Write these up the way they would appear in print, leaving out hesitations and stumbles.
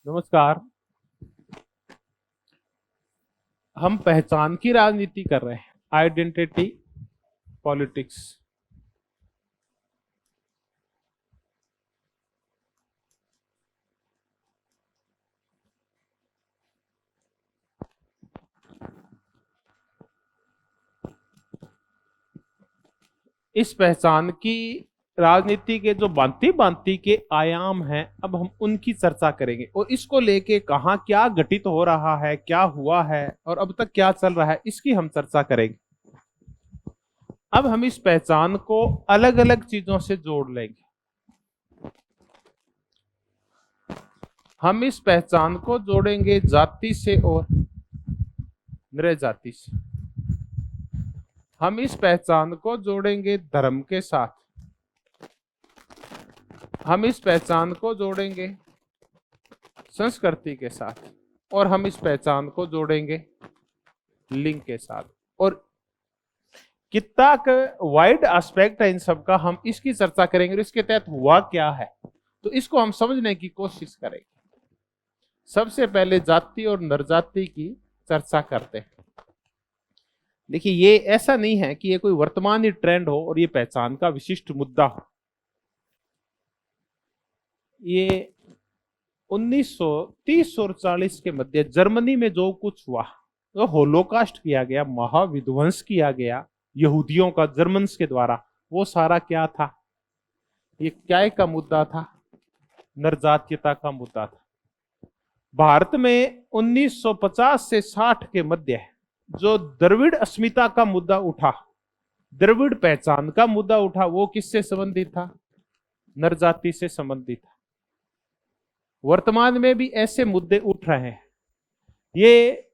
नमस्कार। हम पहचान की राजनीति कर रहे हैं, आइडेंटिटी पॉलिटिक्स। इस पहचान की राजनीति के जो भांति भांति के आयाम हैं, अब हम उनकी चर्चा करेंगे और इसको लेके कहाँ क्या घटित हो रहा है, क्या हुआ है और अब तक क्या चल रहा है, इसकी हम चर्चा करेंगे। अब हम इस पहचान को अलग अलग चीजों से जोड़ लेंगे। हम इस पहचान को जोड़ेंगे जाति से और नृ जाति से। हम इस पहचान को जोड़ेंगे धर्म के साथ। हम इस पहचान को जोड़ेंगे संस्कृति के साथ और हम इस पहचान को जोड़ेंगे लिंग के साथ। और कितना वाइड एस्पेक्ट है इन सब का, हम इसकी चर्चा करेंगे और इसके तहत हुआ क्या है, तो इसको हम समझने की कोशिश करेंगे। सबसे पहले जाति और नरजाति की चर्चा करते हैं। देखिए, ये ऐसा नहीं है कि ये कोई वर्तमानी ट्रेंड हो और ये पहचान का विशिष्ट मुद्दा हो। ये 1930 और 40 के मध्य जर्मनी में जो कुछ हुआ, जो होलोकास्ट किया गया, महाविध्वंस किया गया यहूदियों का जर्मन्स के द्वारा, वो सारा क्या था? ये क्या का मुद्दा था? नरजातीयता का मुद्दा था। भारत में 1950 से 60 के मध्य जो द्रविड़ अस्मिता का मुद्दा उठा, द्रविड़ पहचान का मुद्दा उठा, वो किससे संबंधित था? नरजाति से संबंधित था। वर्तमान में भी ऐसे मुद्दे उठ रहे हैं। ये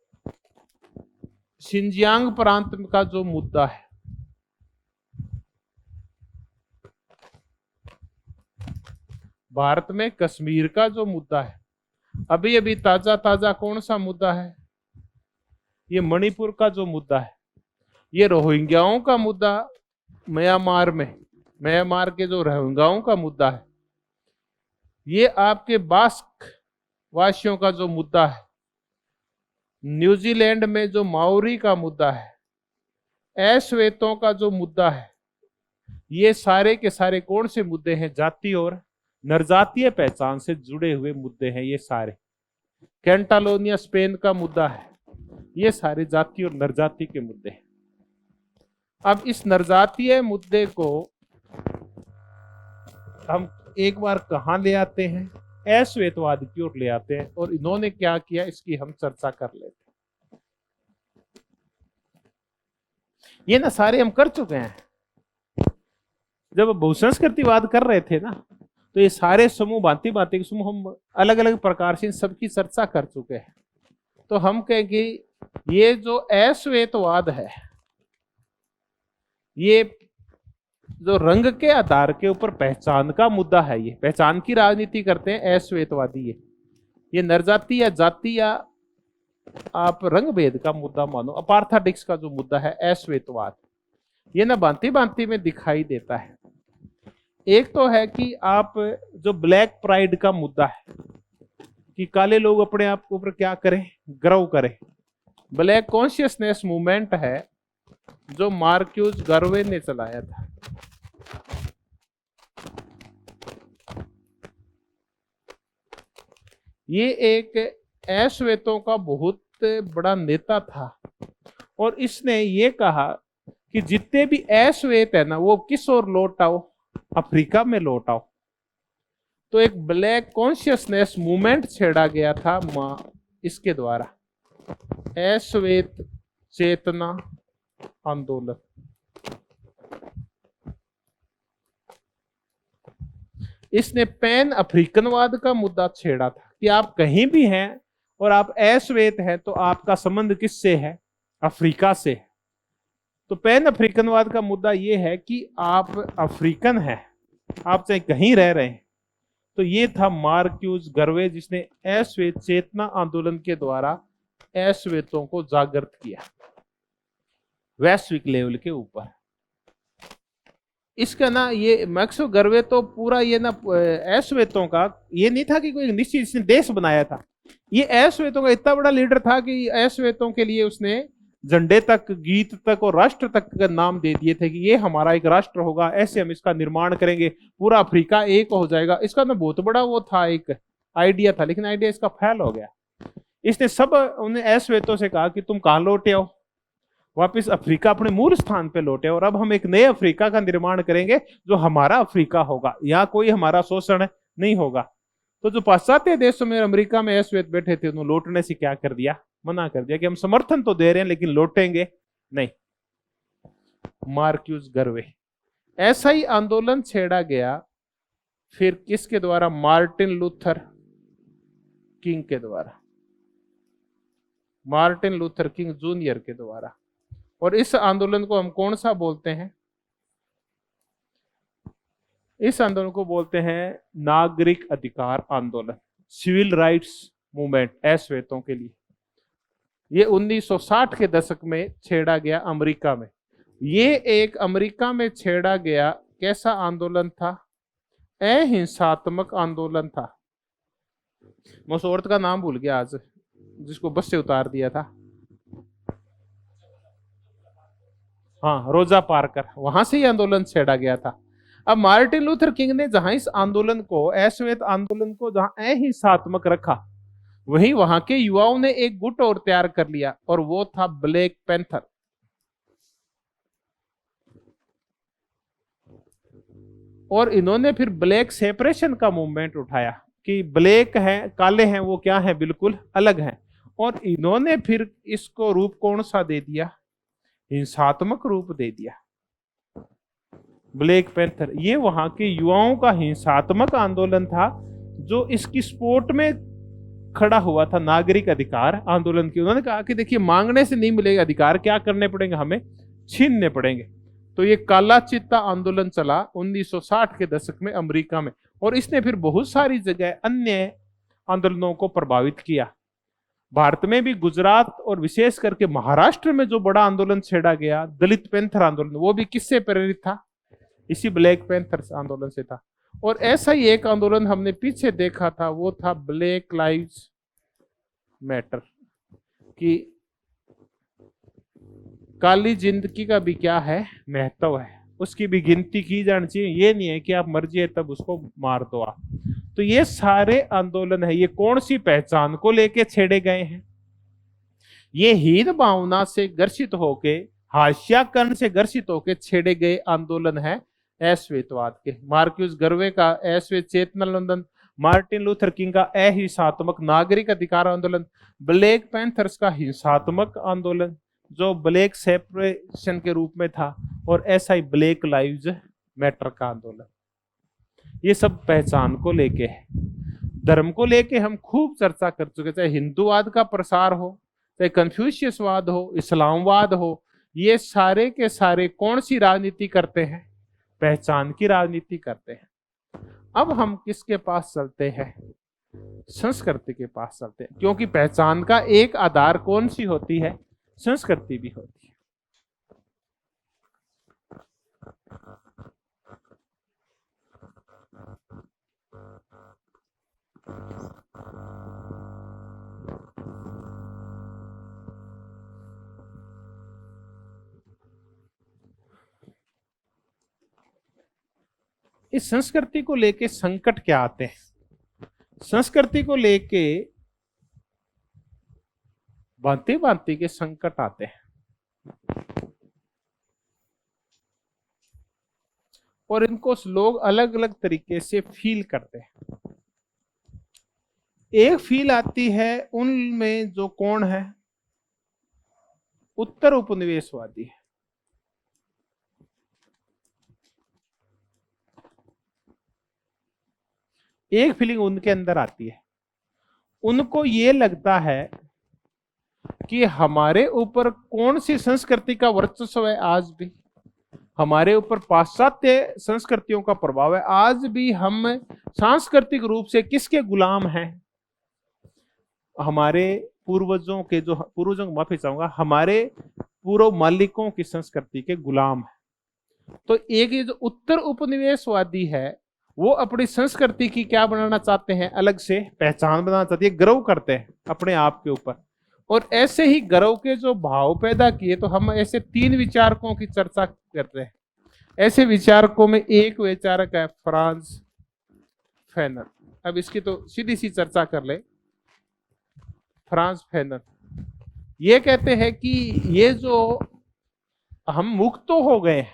शिनजियांग प्रांत का जो मुद्दा है, भारत में कश्मीर का जो मुद्दा है, अभी अभी ताजा ताजा कौन सा मुद्दा है? ये मणिपुर का जो मुद्दा है, ये रोहिंग्याओं का मुद्दा म्यांमार में, म्यांमार के जो रोहिंग्याओं का मुद्दा है, ये आपके बास्क वासियों का जो मुद्दा है, न्यूजीलैंड में जो माओरी का मुद्दा है, अश्वेतों का जो मुद्दा है, ये सारे के सारे कौन से मुद्दे हैं? जाति और नरजातीय पहचान से जुड़े हुए मुद्दे हैं ये सारे। कैंटालोनिया स्पेन का मुद्दा है, ये सारे जाति और नरजाति के मुद्दे हैं। अब इस नरजातीय मुद्दे को हम एक बार कहां ले आते हैं? अश्वेतवाद की ओर ले आते हैं और इन्होंने क्या किया, इसकी हम चर्चा कर लेते हैं। ये ना सारे हम कर चुके हैं। जब बहुसंस्कृतिवाद कर रहे थे ना, तो ये सारे समूह, भांति भांति के समूह, हम अलग अलग प्रकार से इन सबकी चर्चा कर चुके हैं। तो हम कहेंगे ये जो अश्वेतवाद है, ये जो रंग के आधार के ऊपर पहचान का मुद्दा है, ये पहचान की राजनीति करते हैं अश्वेतवादी। ये नरजाति या जाति या आप रंग भेद का मुद्दा मानो, अपार्थाडिक्स का जो मुद्दा है अश्वेतवाद, ये ना भांति भांति में दिखाई देता है। एक तो है कि आप जो ब्लैक प्राइड का मुद्दा है कि काले लोग अपने आप के ऊपर क्या करें? गर्व करें। ब्लैक कॉन्शियसनेस मूवमेंट है जो मार्क्यूज गार्वे ने चलाया था। ये एक अश्वेतों का बहुत बड़ा नेता था और इसने ये कहा कि जितने भी अश्वेत है ना, वो किस ओर लौट आओ? अफ्रीका में लौट आओ। तो एक ब्लैक कॉन्शियसनेस मूवमेंट छेड़ा गया था इसके द्वारा, अश्वेत चेतना आंदोलन। इसने पैन अफ्रीकनवाद का मुद्दा छेड़ा था कि आप कहीं भी हैं और आप अश्वेत हैं तो आपका संबंध किससे है? अफ्रीका से है। तो पैन अफ्रीकनवाद का मुद्दा यह है कि आप अफ्रीकन हैं, आप चाहे कहीं रह रहे हैं। तो ये था मार्क्यूज गार्वे, जिसने अश्वेत चेतना आंदोलन के द्वारा अश्वेतों को जागृत किया वैश्विक लेवल के ऊपर। इसका ना ये मैक्सो गर्वे तो पूरा ये ना अश्वेतों का ये नहीं था कि कोई निश्चित इसने देश बनाया था। ये अश्वेतों का इतना बड़ा लीडर था कि अश्वेतों के लिए उसने झंडे तक, गीत तक और राष्ट्र तक का नाम दे दिए थे कि ये हमारा एक राष्ट्र होगा, ऐसे हम इसका निर्माण करेंगे, पूरा अफ्रीका एक हो जाएगा। इसका ना बहुत बड़ा वो था, एक आइडिया था, लेकिन आइडिया इसका फेल हो गया। इसने सब उन्हें अश्वेतों से कहा कि तुम कहां लौटे हो, वापिस अफ्रीका अपने मूल स्थान पे लौटे, और अब हम एक नए अफ्रीका का निर्माण करेंगे जो हमारा अफ्रीका होगा, यहाँ कोई हमारा शोषण नहीं होगा। तो जो पाश्चात्य देशों में, अमेरिका में अश्वेत बैठे थे, उन्होंने लौटने से क्या कर दिया, मना कर दिया कि हम समर्थन तो दे रहे हैं लेकिन लौटेंगे नहीं। मार्क्यूस गर्वे, ऐसा ही आंदोलन छेड़ा गया फिर किसके द्वारा, मार्टिन लूथर किंग के द्वारा, मार्टिन लूथर किंग जूनियर के द्वारा। और इस आंदोलन को हम कौन सा बोलते हैं, इस आंदोलन को बोलते हैं नागरिक अधिकार आंदोलन, सिविल राइट्स मूवमेंट अश्वेतों के लिए। ये 1960 के दशक में छेड़ा गया अमेरिका में। ये एक अमेरिका में छेड़ा गया कैसा आंदोलन था, अहिंसात्मक आंदोलन था। मैं उस औरत का नाम भूल गया आज, जिसको बस से उतार दिया था, हाँ, रोजा पार्कर, वहां से ही आंदोलन छेड़ा गया था। अब मार्टिन लूथर किंग ने जहां इस आंदोलन को, अश्वेत आंदोलन को जहां अहिंसात्मक रखा, वहीं वहां के युवाओं ने एक गुट और तैयार कर लिया, और वो था ब्लैक पैंथर। और इन्होंने फिर ब्लैक सेपरेशन का मूवमेंट उठाया कि ब्लैक है, काले हैं, वो क्या है, बिल्कुल अलग हैं। और इन्होंने फिर इसको रूप कौन सा दे दिया, हिंसात्मक रूप दे दिया। ब्लैक पैंथर ये वहां के युवाओं का हिंसात्मक आंदोलन था, जो इसकी सपोर्ट में खड़ा हुआ था नागरिक अधिकार आंदोलन की। उन्होंने कहा कि देखिए, मांगने से नहीं मिलेगा अधिकार, क्या करने पड़ेंगे, हमें छीनने पड़ेंगे। तो ये काला चित्ता आंदोलन चला 1960 के दशक में अमेरिका में, और इसने फिर बहुत सारी जगह अन्य आंदोलनों को प्रभावित किया। भारत में भी गुजरात और विशेष करके महाराष्ट्र में जो बड़ा आंदोलन छेड़ा गया, दलित पैंथर आंदोलन, वो भी किससे प्रेरित था, इसी ब्लैक पैंथर आंदोलन से था। और ऐसा ही एक आंदोलन हमने पीछे देखा था, वो था ब्लैक लाइव्स मैटर, कि काली जिंदगी का भी क्या है, महत्व है, उसकी भी गिनती की जानी चाहिए। ये नहीं है कि आप मर्जी है तब उसको मार दो आप। तो ये सारे आंदोलन है, ये कौन सी पहचान को लेके छेड़े गए हैं, ये हीन भावना से ग्रसित होके, हास्याकरण से ग्रसित होके छेड़े गए आंदोलन है अश्वेतवाद के। मार्क्यूस गर्वे का अश्वेत चेतना आंदोलन, मार्टिन लूथर किंग का अहिंसात्मक नागरिक अधिकार आंदोलन, ब्लैक पैंथर्स का हिंसात्मक आंदोलन जो ब्लैक सेपरेशन के रूप में था, और ऐसा ही ब्लैक लाइव्स मैटर का आंदोलन। ये सब पहचान को लेके है। धर्म को लेके हम खूब चर्चा कर चुके, चाहे हिंदूवाद का प्रसार हो, चाहे कन्फ्यूशियसवाद हो, इस्लामवाद हो, ये सारे के सारे कौन सी राजनीति करते हैं, पहचान की राजनीति करते हैं। अब हम किसके पास चलते हैं, संस्कृति के पास चलते हैं, क्योंकि पहचान का एक आधार कौन सी होती है, संस्कृति भी होती है। इस संस्कृति को लेके संकट क्या आते हैं, संस्कृति को लेके भांति भांति के संकट आते हैं, और इनको लोग अलग अलग तरीके से फील करते हैं। एक फील आती है उनमें जो कौन है, उत्तर उपनिवेशवादी है। एक फीलिंग उनके अंदर आती है, उनको ये लगता है कि हमारे ऊपर कौन सी संस्कृति का वर्चस्व है, आज भी हमारे ऊपर पाश्चात्य संस्कृतियों का प्रभाव है, आज भी हम सांस्कृतिक रूप से किसके गुलाम हैं, हमारे पूर्वजों के, जो पूर्वजों को माफी चाहूंगा, हमारे पूर्व मालिकों की संस्कृति के गुलाम है। तो एक ये जो उत्तर उपनिवेशवादी है वो अपनी संस्कृति की क्या बनाना चाहते हैं, अलग से पहचान बनाना चाहते हैं, गर्व करते हैं अपने आप के ऊपर। और ऐसे ही गर्व के जो भाव पैदा किए, तो हम ऐसे 3 विचारकों की चर्चा करते हैं। ऐसे विचारकों में एक विचारक है फ्रांज फैनन। अब इसकी तो सीधी सी चर्चा कर ले। फ्रांज फैनन ये कहते हैं कि ये जो हम मुक्त तो हो गए,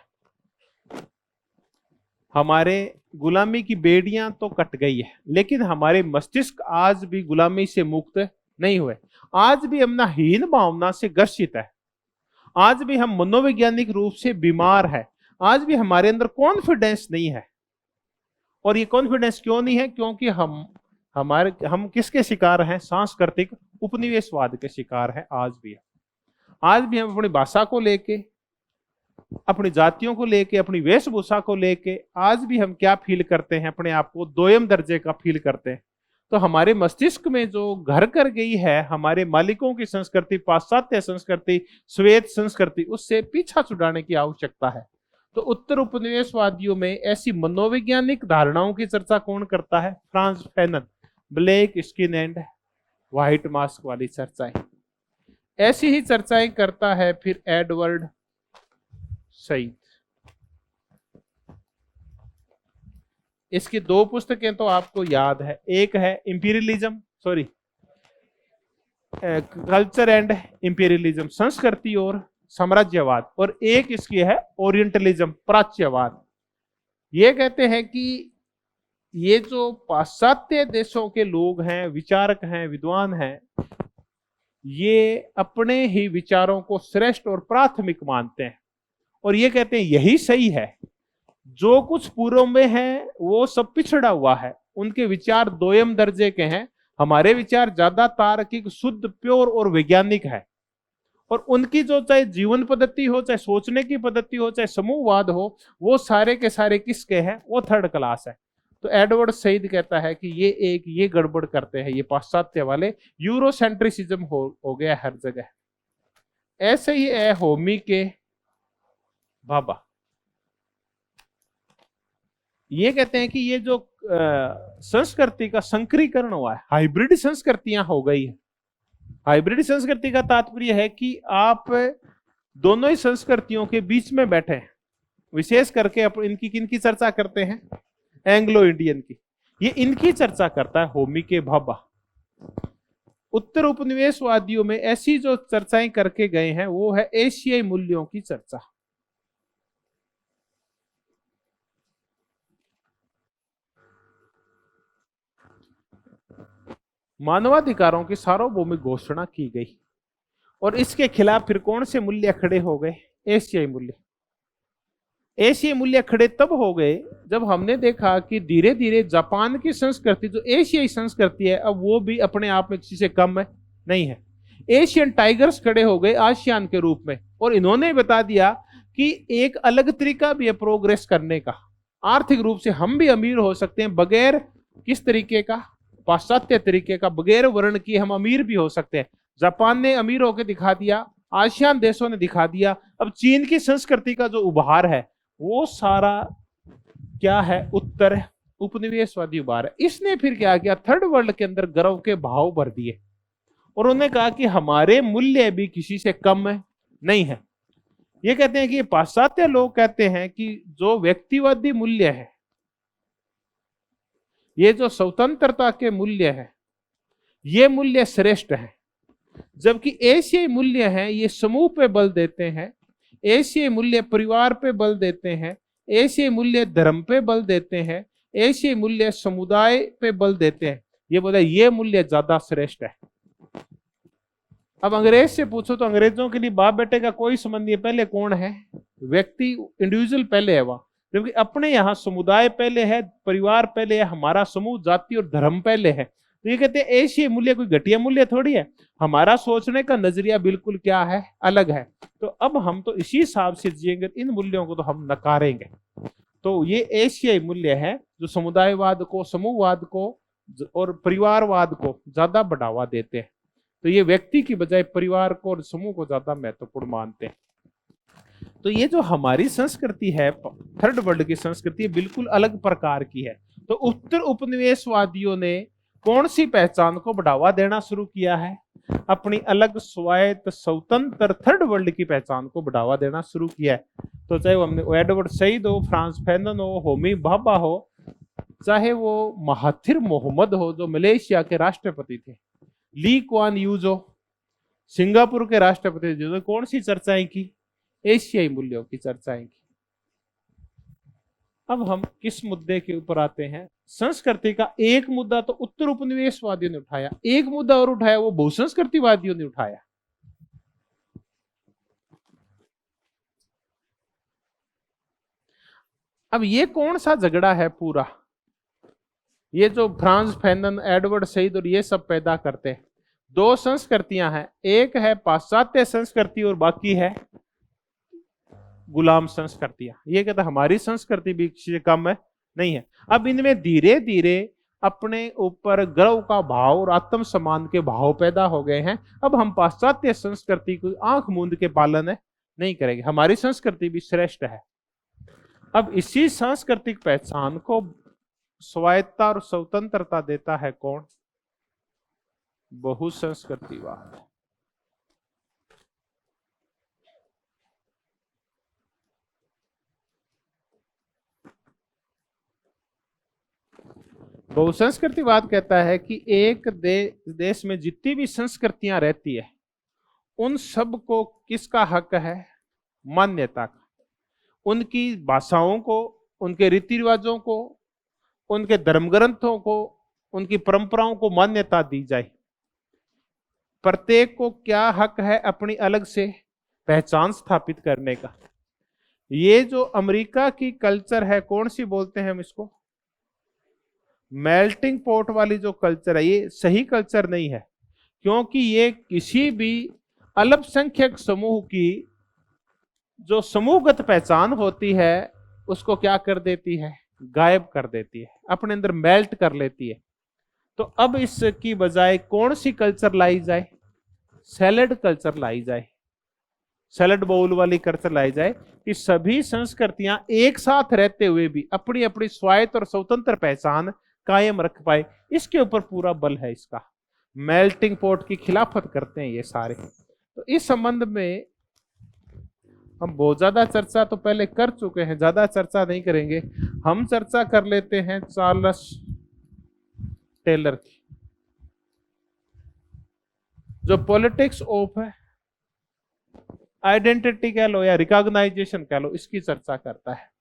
हमारे गुलामी की बेड़ियां तो कट गई है, लेकिन हमारे मस्तिष्क आज भी गुलामी से मुक्त नहीं हुए। आज भी हम हीन भावना से ग्रसित है, आज भी हम मनोवैज्ञानिक रूप से बीमार है, आज भी हमारे अंदर कॉन्फिडेंस नहीं है। और ये कॉन्फिडेंस क्यों नहीं है? क्योंकि हम किसके शिकार हैं? सांस्कृतिक उपनिवेशवाद के शिकार हैं। आज भी हम अपनी भाषा को लेके, अपनी जातियों को लेके, अपनी वेशभूषा को लेके आज भी हम क्या फील करते हैं? अपने आप को दोयम दर्जे का फील करते हैं। तो हमारे मस्तिष्क में जो घर कर गई है हमारे मालिकों की संस्कृति, पाश्चात्य संस्कृति, श्वेत संस्कृति, उससे पीछा छुड़ाने की आवश्यकता है। तो उत्तर उपनिवेशवादियों में ऐसी मनोवैज्ञानिक धारणाओं की चर्चा कौन करता है? Franz Fanon. Black skin and white mask वाली चर्चाएं, ऐसी ही चर्चाएं करता है फिर एडवर्ड सईद। इसकी 2 पुस्तकें तो आपको याद है, एक है इंपीरियलिज्म, कल्चर एंड इंपीरियलिज्म, संस्कृति और साम्राज्यवाद, और एक इसकी है ओरिएंटलिज्म, प्राच्यवाद। ये कहते हैं कि ये जो पाश्चात्य देशों के लोग हैं, विचारक हैं, विद्वान हैं, ये अपने ही विचारों को श्रेष्ठ और प्राथमिक मानते हैं और ये कहते हैं यही सही है। जो कुछ पूर्व में है वो सब पिछड़ा हुआ है, उनके विचार दोयम दर्जे के हैं, हमारे विचार ज्यादा तार्किक, शुद्ध, प्योर और वैज्ञानिक है। और उनकी जो चाहे जीवन पद्धति हो, चाहे सोचने की पद्धति हो, चाहे समूहवाद हो, वो सारे के सारे किसके हैं? वो थर्ड क्लास है। तो एडवर्ड सईद कहता है कि ये गड़बड़ करते हैं ये पाश्चात्य वाले, यूरोसेंट्रिसिज्म हो गया हर जगह। ऐसे ही है होमी के भाभा। ये कहते हैं कि ये जो संस्कृति का संकरीकरण हुआ है, हाइब्रिड संस्कृतियां हो गई है। हाइब्रिड संस्कृति का तात्पर्य है कि आप दोनों ही संस्कृतियों के बीच में बैठे हैं। विशेष करके इनकी किनकी चर्चा करते हैं? एंग्लो इंडियन की। ये इनकी चर्चा करता है होमी के भाभा। उत्तर उपनिवेशवादियों में ऐसी जो चर्चाएं करके गए हैं वो है एशियाई मूल्यों की चर्चा। मानवाधिकारों की सार्वभौमिक घोषणा की गई और इसके खिलाफ फिर कौन से मूल्य खड़े हो गए? एशियाई मूल्य। एशियाई मूल्य खड़े तब हो गए जब हमने देखा कि धीरे धीरे जापान की संस्कृति, जो एशियाई संस्कृति है, अब वो भी अपने आप में किसी से कम नहीं है। एशियन टाइगर्स खड़े हो गए आसियान के रूप में और इन्होंने बता दिया कि एक अलग तरीका भी है प्रोग्रेस करने का। आर्थिक रूप से हम भी अमीर हो सकते हैं बगैर किस तरीके का? पाश्चात्य तरीके का, बगैर वर्ण की हम अमीर भी हो सकते हैं। जापान ने अमीर होकर दिखा दिया, आसियान देशों ने दिखा दिया। अब चीन की संस्कृति का जो उभार है वो सारा क्या है? उत्तर उपनिवेशवादी उभार है। इसने फिर क्या किया? थर्ड वर्ल्ड के अंदर गर्व के भाव भर दिए और उन्होंने कहा कि हमारे मूल्य भी किसी से कम नहीं है। ये कहते हैं कि पाश्चात्य लोग कहते हैं कि जो व्यक्तिवादी मूल्य है, ये जो स्वतंत्रता के मूल्य है, ये मूल्य श्रेष्ठ है, जबकि एशियाई मूल्य है ये समूह पे बल देते हैं, एशियाई मूल्य परिवार पे बल देते हैं, एशियाई मूल्य धर्म पे बल देते हैं, एशियाई मूल्य समुदाय पे बल देते हैं। ये बोला ये मूल्य ज्यादा श्रेष्ठ है। अब अंग्रेज से पूछो तो अंग्रेजों के लिए बाप बेटे का कोई संबंध नहीं। पहले कौन है? व्यक्ति, इंडिविजुअल पहले है वहां, क्योंकि अपने यहाँ समुदाय पहले है, परिवार पहले है, हमारा समूह, जाति और धर्म पहले है। तो ये कहते हैं एशियाई मूल्य कोई घटिया मूल्य थोड़ी है, हमारा सोचने का नजरिया बिल्कुल क्या है? अलग है। तो अब हम तो इसी हिसाब से जिएंगे, इन मूल्यों को तो हम नकारेंगे। तो ये एशियाई मूल्य है जो समुदायवाद को, समूहवाद को और परिवारवाद को ज्यादा बढ़ावा देते हैं। तो ये व्यक्ति की बजाय परिवार को और समूह को ज्यादा महत्वपूर्ण मानते हैं। तो ये जो हमारी संस्कृति है, थर्ड वर्ल्ड की संस्कृति, बिल्कुल अलग प्रकार की है। तो उत्तर उपनिवेशवादियों ने कौन सी पहचान को बढ़ावा देना शुरू किया है? अपनी अलग स्वायत्त स्वतंत्र थर्ड वर्ल्ड की पहचान को बढ़ावा देना शुरू किया है। तो चाहे वो हमने एडवर्ड सईद हो, फ्रांस फैनन हो, होमी भाभा हो, चाहे वो महाथिर मोहम्मद हो जो मलेशिया के राष्ट्रपति थे, ली कुआन यू जो सिंगापुर के राष्ट्रपति थे, जिन्होंने कौन सी चर्चाएं की? एशियाई मूल्यों की चर्चाएं की। अब हम किस मुद्दे के ऊपर आते हैं? संस्कृति का एक मुद्दा तो उत्तर उपनिवेशवादियों ने उठाया, एक मुद्दा और उठाया, वो बहुसंस्कृतिवादियों ने उठाया। अब ये कौन सा झगड़ा है पूरा? ये जो फ्रांस फैनन, एडवर्ड सईद और ये सब पैदा करते हैं, दो संस्कृतियां हैं, एक है पाश्चात्य संस्कृति और बाकी है गुलाम संस्कृतियां। ये कहता हमारी संस्कृति भी किसी कम है नहीं है। अब इनमें धीरे धीरे अपने ऊपर गर्व का भाव और आत्मसम्मान के भाव पैदा हो गए हैं। अब हम पाश्चात्य संस्कृति को आंख मूंद के पालन नहीं करेंगे, हमारी संस्कृति भी श्रेष्ठ है। अब इसी सांस्कृतिक पहचान को स्वायत्तता और स्वतंत्रता देता है कौन? बहुसंस्कृतिवाद। बहुसंस्कृतिवाद कहता है कि एक देश में जितनी भी संस्कृतियां रहती है उन सब को किसका हक है? मान्यता का। उनकी भाषाओं को, उनके रीति रिवाजों को, उनके धर्म ग्रंथों को, उनकी परंपराओं को मान्यता दी जाए। प्रत्येक को क्या हक है अपनी अलग से पहचान स्थापित करने का। ये जो अमेरिका की कल्चर है, कौन सी बोलते हैं हम इसको? मेल्टिंग पॉट वाली जो कल्चर है, ये सही कल्चर नहीं है, क्योंकि ये किसी भी अल्पसंख्यक समूह की जो समूहगत पहचान होती है उसको क्या कर देती है? गायब कर देती है, अपने अंदर मेल्ट कर लेती है। तो अब इसकी बजाय कौन सी कल्चर लाई जाए? सैलड कल्चर लाई जाए, सैलड बाउल वाली कल्चर लाई जाए कि सभी संस्कृतियां एक साथ रहते हुए भी अपनी अपनी स्वायत्त और स्वतंत्र पहचान कायम रख पाए। इसके ऊपर पूरा बल है इसका। मेल्टिंग पॉट की खिलाफत करते हैं ये सारे। तो इस संबंध में हम बहुत ज्यादा चर्चा तो पहले कर चुके हैं, ज्यादा चर्चा नहीं करेंगे। हम चर्चा कर लेते हैं चार्ल्स टेलर की, जो पॉलिटिक्स ऑफ आइडेंटिटी कह लो या रिकॉग्नाइजेशन कह लो, इसकी चर्चा करता है।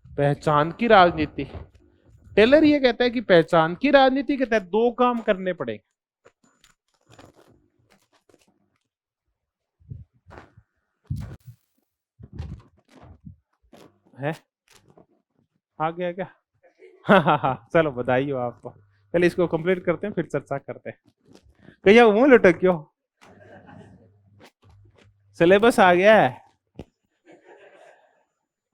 पहचान की राजनीति। टेलर ये कहता है कि पहचान की राजनीति के तहत दो काम करने पड़ेंगे। है आ गया क्या? हाँ, चलो बधाई हो आपको। पहले इसको कंप्लीट करते हैं फिर चर्चा करते हैं। कहीं मुंह लटक क्यों? सिलेबस आ गया है।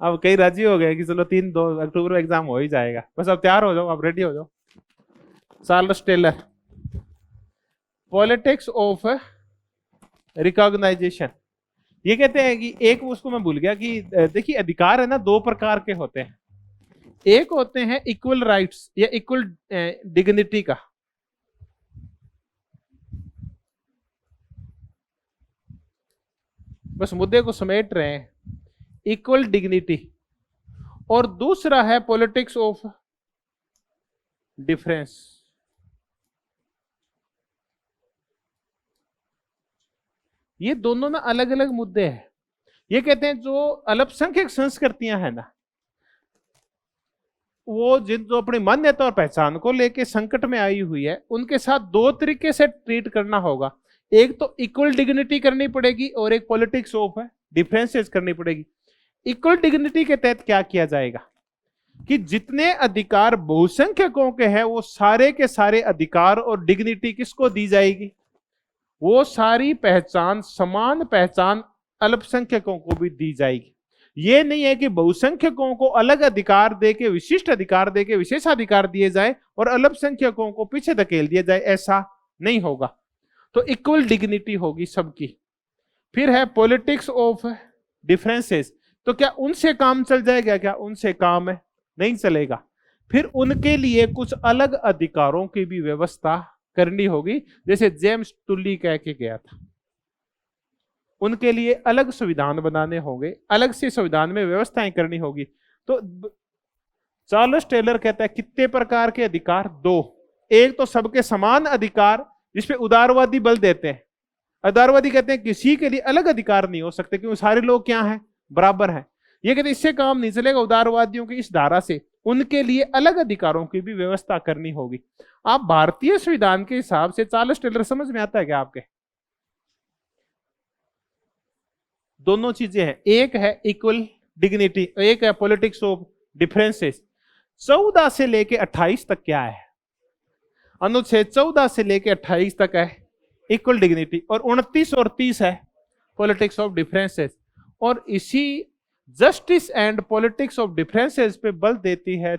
अब कई राजी हो गए कि चलो 3-2 अक्टूबर में एग्जाम हो ही जाएगा, बस अब तैयार हो जाओ, अब रेडी हो जाओ। Charles Taylor, politics of recognition. ये कहते हैं कि एक, उसको मैं भूल गया कि देखिए अधिकार है ना, दो प्रकार के होते हैं। एक होते हैं इक्वल राइट्स या इक्वल डिग्निटी का। बस मुद्दे को समेट रहे हैं, इक्वल डिग्निटी। और दूसरा है पॉलिटिक्स ऑफ डिफरेंस। ये दोनों ना अलग अलग मुद्दे हैं। ये कहते हैं जो अल्पसंख्यक संस्कृतियां हैं ना, वो जो अपनी मान्यता और पहचान को लेके संकट में आई हुई है, उनके साथ दो तरीके से ट्रीट करना होगा। एक तो इक्वल डिग्निटी करनी पड़ेगी और एक पॉलिटिक्स ऑफ डिफरेंसेस करनी पड़ेगी। इक्वल डिग्निटी के तहत क्या किया जाएगा कि जितने अधिकार बहुसंख्यकों के हैं वो सारे के सारे अधिकार और डिग्निटी किसको दी जाएगी? वो सारी पहचान, समान पहचान अल्पसंख्यकों को भी दी जाएगी। ये नहीं है कि बहुसंख्यकों को अलग अधिकार देके, विशिष्ट अधिकार देके विशेषाधिकार दिए जाए और अल्पसंख्यकों को पीछे धकेल दिया जाए, ऐसा नहीं होगा। तो इक्वल डिग्निटी होगी सबकी। फिर है पॉलिटिक्स ऑफ डिफरेंसेस। तो क्या उनसे काम चल जाएगा? क्या उनसे काम नहीं चलेगा। फिर उनके लिए कुछ अलग अधिकारों की भी व्यवस्था करनी होगी, जैसे जेम्स टुल्ली कह के गया था। उनके लिए अलग संविधान बनाने होंगे, अलग से संविधान में व्यवस्थाएं करनी होगी। तो चार्ल्स टेलर कहता है कितने प्रकार के अधिकार? 2। एक तो सबके समान अधिकार, जिसपे उदारवादी बल देते हैं। उदारवादी कहते हैं किसी के लिए अलग अधिकार नहीं हो सकते, क्योंकि सारे लोग क्या हैं? बराबर हैं। ये कहते इससे काम नहीं चलेगा, उदारवादियों की इस धारा से उनके लिए अलग अधिकारों की भी व्यवस्था करनी होगी। आप भारतीय संविधान के हिसाब से चार्ल्स टेलर समझ में आता है क्या आपके? दोनों चीजें हैं, एक है इक्वल डिग्निटी, एक है पॉलिटिक्स ऑफ डिफरेंसेस। 14 से लेके 28 तक क्या है? अनुच्छेद 14 से लेके 28 तक है इक्वल डिग्निटी, और 29 और 30 है पॉलिटिक्स ऑफ डिफरेंसेस। और इसी justice and politics of differences पे बल देती है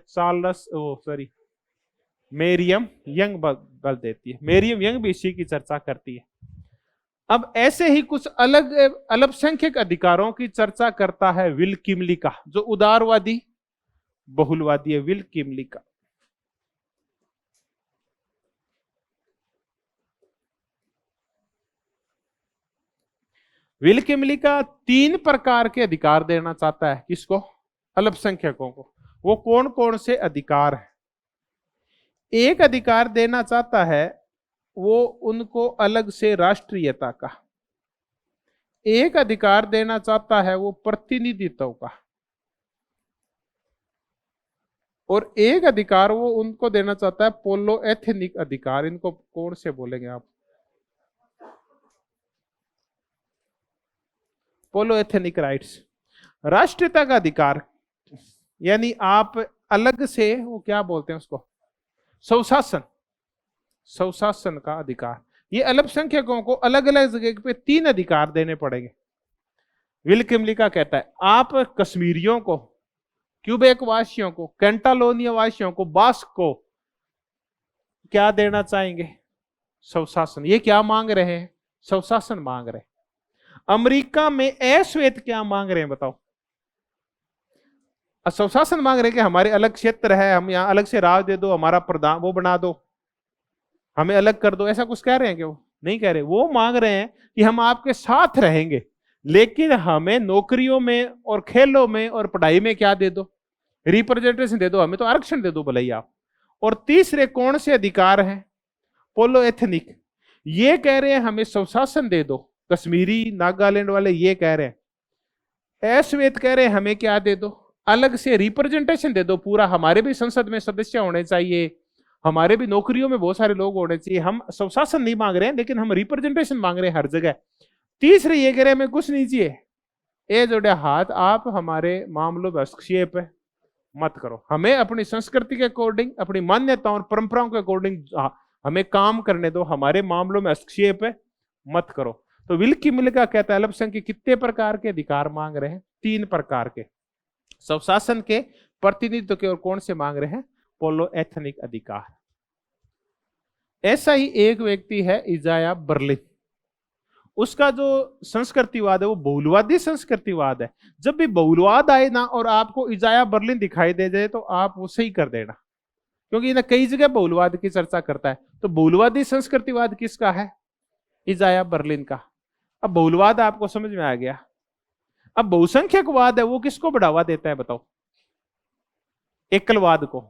मेरियम यंग बल देती है। मेरियम यंग भी इसी की चर्चा करती है। अब ऐसे ही कुछ अलग अल्पसंख्यक अधिकारों की चर्चा करता है विल किमली का, जो उदारवादी बहुलवादी है। विल किमली का विल किमली का 3 प्रकार के अधिकार देना चाहता है। किसको? अल्पसंख्यकों को। वो कौन कौन से अधिकार है? एक अधिकार देना चाहता है वो उनको अलग से राष्ट्रीयता का। एक अधिकार देना चाहता है वो प्रतिनिधित्व का। और एक अधिकार वो उनको देना चाहता है पोलो एथनिक अधिकार। इनको कौन से बोलेंगे आप? पोलो एथनिक राइट्स। राष्ट्रीयता का अधिकार यानी आप अलग से, वो क्या बोलते हैं उसको, स्वशासन, स्वशासन का अधिकार। ये अल्पसंख्यकों को अलग अलग जगह पे 3 अधिकार देने पड़ेंगे। विल किमली का कहता है आप कश्मीरियों को, क्यूबेक वासियों को, कैंटालोनिया वासियों को, बास्क को क्या देना चाहेंगे? स्वशासन। ये क्या मांग रहे हैं? स्वशासन मांग रहे हैं। अमेरिका में अश्वेत क्या मांग रहे हैं बताओ? स्वशासन मांग रहे हैं कि हमारे अलग क्षेत्र है, हम यहां अलग से राज दे दो, हमारा प्रधान वो बना दो, हमें अलग कर दो। ऐसा कुछ कह रहे हैं कि वो नहीं कह रहे। वो मांग रहे हैं कि हम आपके साथ रहेंगे, लेकिन हमें नौकरियों में और खेलों में और पढ़ाई में क्या दे दो? रिप्रेजेंटेशन दे दो, हमें तो आरक्षण दे दो भले आप। और तीसरे कौन से अधिकार हैं? पोलो एथनिक। ये कह रहे हैं हमें स्वशासन दे दो। कश्मीरी नागालैंड वाले ये कह रहे हैं। अश्वेत कह रहे हैं हमें क्या दे दो? अलग से रिप्रेजेंटेशन दे दो पूरा। हमारे भी संसद में सदस्य होने चाहिए, हमारे भी नौकरियों में बहुत सारे लोग होने चाहिए। हम स्वशासन नहीं मांग रहे हैं, लेकिन हम रिप्रेजेंटेशन मांग रहे हैं हर जगह। तीसरे ये कह रहे हैं हमें कुछ नहीं चाहिए, ए जोड़े हाथ, आप हमारे मामलों में हस्तक्षेप मत करो, हमें अपनी संस्कृति के अकॉर्डिंग, अपनी मान्यताओं और परंपराओं के अकॉर्डिंग हमें काम करने दो, हमारे मामलों में हस्तक्षेप मत करो। तो विल किमल का कहता है अल्पसंख्यक कितने प्रकार के अधिकार मांग रहे हैं? 3 प्रकार के। स्वशासन के, प्रतिनिधित्व के, और कौन से मांग रहे हैं? पोलो एथनिक अधिकार। ऐसा ही एक व्यक्ति है इजाया बर्लिन। उसका जो संस्कृतिवाद है वो बहुलवादी संस्कृतिवाद है। जब भी बहुलवाद आए ना और आपको इजाया बर्लिन दिखाई दे जाए तो आप उसे ही कर देना, क्योंकि ना कई जगह बहुलवाद की चर्चा करता है। तो बहुलवादी संस्कृतिवाद किसका है? इजाया बर्लिन का। अब बहुलवाद आपको समझ में आ गया। अब बहुसंख्यकवाद है वो किसको बढ़ावा देता है बताओ? एकलवाद को।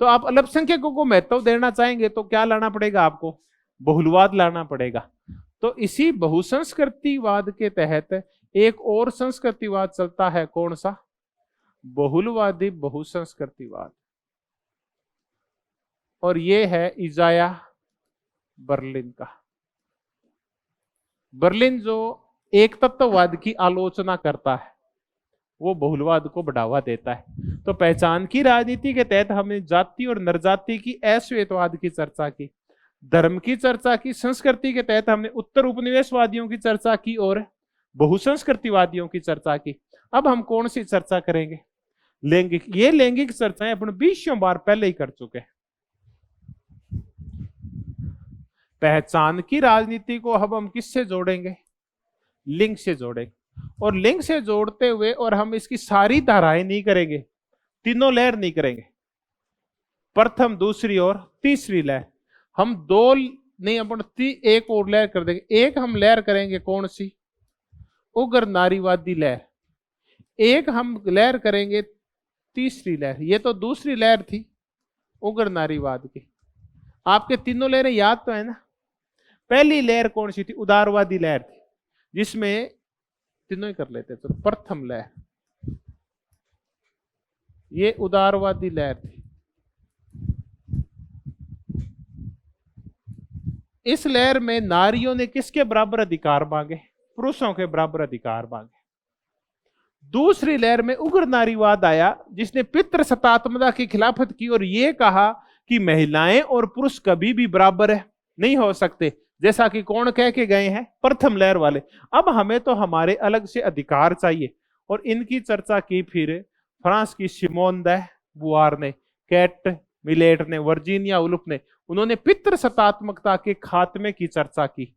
तो आप अल्पसंख्यकों को महत्व देना चाहेंगे तो क्या लाना पड़ेगा आपको? बहुलवाद लाना पड़ेगा। तो इसी बहुसंस्कृतिवाद के तहत एक और संस्कृतिवाद चलता है, कौन सा? बहुलवादी बहुसंस्कृतिवाद। और ये है इजाया बर्लिन का। बर्लिन जो एक तत्ववाद की आलोचना करता है, वो बहुलवाद को बढ़ावा देता है। तो पहचान की राजनीति के तहत हमने जाति और नरजाति की अश्वेतवाद की चर्चा की, धर्म की चर्चा की, संस्कृति के तहत हमने उत्तर उपनिवेशवादियों की चर्चा की और बहुसंस्कृतिवादियों की चर्चा की। अब हम कौन सी चर्चा करेंगे? लैंगिक। ये लैंगिक चर्चाएं अपन 20 बार पहले ही कर चुके हैं। पहचान की राजनीति को अब हम किससे जोड़ेंगे? लिंग से जोड़ेंगे। और लिंग से जोड़ते हुए, और हम इसकी सारी धाराएं नहीं करेंगे, तीनों लहर नहीं करेंगे, प्रथम, दूसरी और तीसरी लहर। हम दो नहीं, अपन एक और लहर कर देंगे। एक हम लहर करेंगे कौन सी? उग्र नारीवादी लहर। एक हम लहर करेंगे तीसरी लहर। ये तो दूसरी लहर थी उग्र नारीवाद की। आपके तीनों लहरें याद तो है ना? पहली लहर कौन सी थी? उदारवादी लहर थी, जिसमें तीनों ही कर लेते। तो प्रथम लहर ये उदारवादी लहर थी। इस लहर में नारियों ने किसके बराबर अधिकार मांगे? पुरुषों के बराबर अधिकार मांगे। दूसरी लहर में उग्र नारीवाद आया, जिसने पितृ सत्तात्मकता की खिलाफत की और यह कहा कि महिलाएं और पुरुष कभी भी बराबर है नहीं हो सकते, जैसा कि कौन कह के गए हैं? प्रथम लहर वाले। अब हमें तो हमारे अलग से अधिकार चाहिए, और इनकी चर्चा की फिर फ्रांस की सिमोन दे बुआर ने, कैट मिलेट ने, वर्जीनिया वुल्फ ने। उन्होंने पितृ सत्तात्मकता के खात्मे की चर्चा की।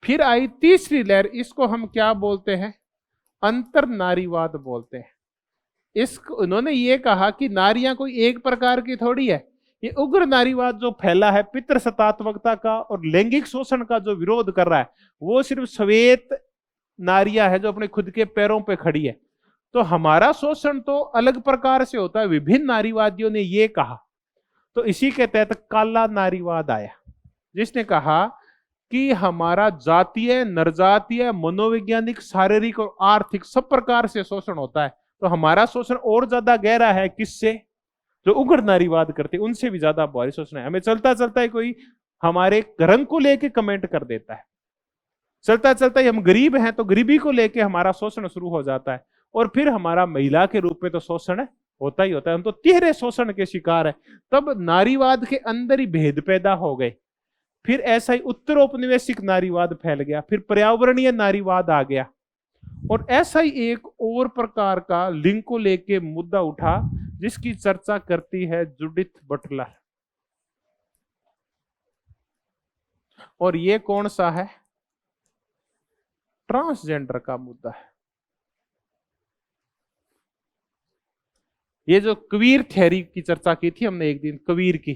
फिर आई तीसरी लहर, इसको हम क्या बोलते हैं? अंतर नारीवाद बोलते हैं। इसको उन्होंने ये कहा कि नारियां कोई एक प्रकार की थोड़ी है। ये उग्र नारीवाद जो फैला है, पितृ सत्तात्मकता का और लैंगिक शोषण का जो विरोध कर रहा है, वो सिर्फ श्वेत नारियां है जो अपने खुद के पैरों पे खड़ी है। तो हमारा शोषण तो अलग प्रकार से होता है, विभिन्न नारीवादियों ने ये कहा। तो इसी के तहत काला नारीवाद आया, जिसने कहा कि हमारा जातीय, नरजातीय, मनोवैज्ञानिक, शारीरिक और आर्थिक सब प्रकार से शोषण होता है। तो हमारा शोषण और ज्यादा गहरा है किससे? जो उग्र नारीवाद करते, उनसे भी ज्यादा भारी शोषण है। हमें चलता चलता ही कोई हमारे रंग को लेके कमेंट कर देता है, चलता चलता ही हम गरीब हैं तो गरीबी को लेके हमारा शोषण शुरू हो जाता है, और फिर हमारा महिला के रूप में तो शोषण होता ही होता है। हम तो तिहरे शोषण के शिकार है। तब नारीवाद के अंदर ही भेद पैदा हो गए। फिर ऐसा ही उत्तरोपनिवेशिक नारीवाद फैल गया, फिर पर्यावरणीय नारीवाद आ गया, और ऐसा ही एक और प्रकार का लिंग को लेके मुद्दा उठा, जिसकी चर्चा करती है जूडिथ बटलर। और ये कौन सा है? ट्रांसजेंडर का मुद्दा है। ये जो क्वीर थ्योरी की चर्चा की थी हमने एक दिन, क्वीर की,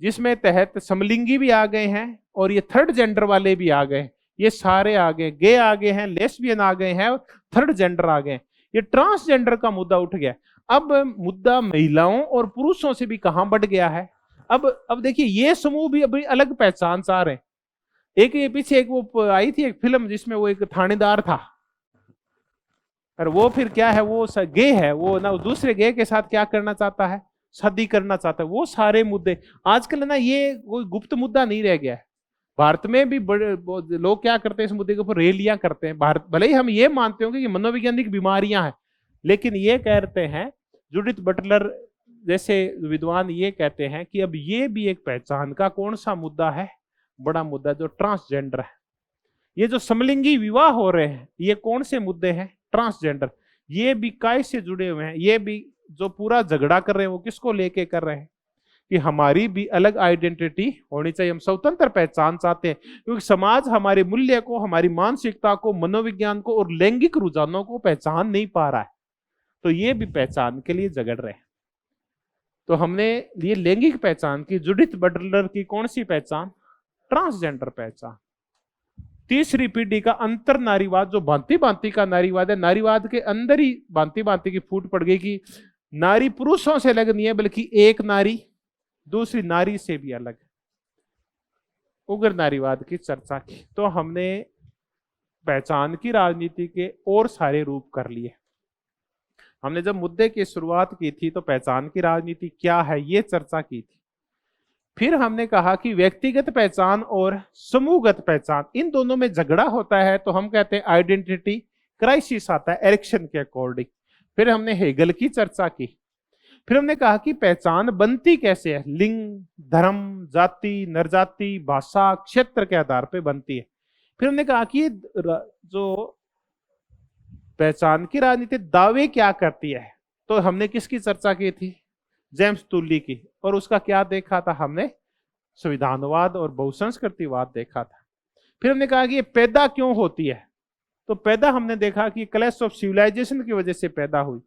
जिसमें तहत समलिंगी भी आ गए हैं और ये थर्ड जेंडर वाले भी आ गए हैं। ये सारे आ गए, गे आ गए हैं, लेस्बियन आ गए हैं, थर्ड जेंडर आ गए। ये ट्रांसजेंडर का मुद्दा उठ गया। अब मुद्दा महिलाओं और पुरुषों से भी कहां बढ़ गया है। अब देखिए, ये समूह भी अभी अलग पहचान चाह रहे हैं। एक ये पीछे एक वो आई थी एक फिल्म, जिसमें वो एक थानेदार था, और वो फिर क्या है, वो गे है, वो ना दूसरे गे के साथ क्या करना चाहता है? शादी करना चाहता है। वो सारे मुद्दे आजकल ना, ये कोई गुप्त मुद्दा नहीं रह गया है। भारत में भी बड़े लोग क्या करते हैं, इस मुद्दे के ऊपर रैलियां करते हैं। भारत भले ही हम ये मानते होंगे कि मनोवैज्ञानिक बीमारियां हैं, लेकिन ये कहते हैं, जूडिथ बटलर जैसे विद्वान ये कहते हैं कि अब ये भी एक पहचान का कौन सा मुद्दा है? बड़ा मुद्दा, जो ट्रांसजेंडर है। ये जो समलिंगी विवाह हो रहे हैं, ये कौन से मुद्दे हैं? ट्रांसजेंडर। ये भी काय से जुड़े हुए हैं। ये भी जो पूरा झगड़ा कर रहे हैं, वो किसको लेके कर रहे हैं? कि हमारी भी अलग आइडेंटिटी होनी चाहिए, हम स्वतंत्र पहचान चाहते हैं, क्योंकि समाज हमारे मूल्य को, हमारी मानसिकता को, मनोविज्ञान को और लैंगिक रुझानों को पहचान नहीं पा रहा है। तो ये भी पहचान के लिए झगड़ रहे हैं। तो हमने ये लैंगिक पहचान की, जूडिथ बटलर की कौन सी पहचान? ट्रांसजेंडर पहचान। तीसरी पीढ़ी का अंतर नारीवाद, जो भांति भांति का नारीवाद है। नारीवाद के अंदर ही भांति भांति की फूट पड़ गई कि नारी पुरुषों से अलग नहीं है, बल्कि एक नारी दूसरी नारी से भी अलग है। उग्र नारीवाद की चर्चा की। तो हमने पहचान की राजनीति के और सारे रूप कर लिए। हमने जब मुद्दे की शुरुआत की थी तो पहचान की राजनीति क्या है ये चर्चा की थी। फिर हमने कहा कि व्यक्तिगत पहचान और समूहगत पहचान, इन दोनों में झगड़ा होता है तो हम कहते हैं आइडेंटिटी क्राइसिस आता है एरिक्सन के अकॉर्डिंग। फिर हमने हेगल की चर्चा की। फिर हमने कहा कि पहचान बनती कैसे है? लिंग, धर्म, जाति, नरजाति, भाषा, क्षेत्र के आधार पर बनती है। फिर हमने कहा कि जो पहचान की राजनीति दावे क्या करती है, तो हमने किसकी चर्चा की थी, जेम्स तुली की, और उसका क्या देखा था हमने, संविधानवाद और बहुसंस्कृतिवाद देखा था। फिर हमने कहा कि ये पैदा क्यों होती है, तो पैदा हमने देखा कि क्लैश ऑफ सिविलाइजेशन की वजह से पैदा हुई,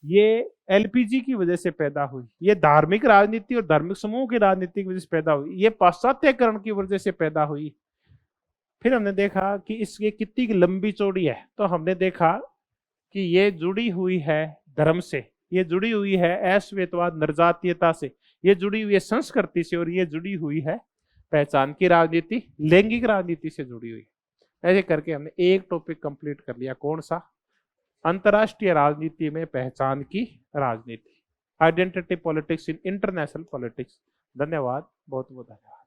ये एलपीजी की वजह से पैदा हुई, ये धार्मिक राजनीति और धार्मिक समूह की राजनीति की वजह से पैदा हुई, ये पाश्चात्यकरण की वजह से पैदा हुई। फिर हमने देखा कि इसकी कितनी लंबी चौड़ी है, तो हमने देखा कि ये जुड़ी हुई है धर्म से, ये जुड़ी हुई है अश्वेतवाद नरजातीयता से, ये जुड़ी हुई है संस्कृति से, और ये जुड़ी हुई है पहचान की राजनीति, लैंगिक राजनीति से जुड़ी हुई है। ऐसे करके हमने एक टॉपिक कंप्लीट कर लिया, कौन सा, अंतरराष्ट्रीय राजनीति में पहचान की राजनीति, identity politics in international politics. धन्यवाद, बहुत बहुत धन्यवाद।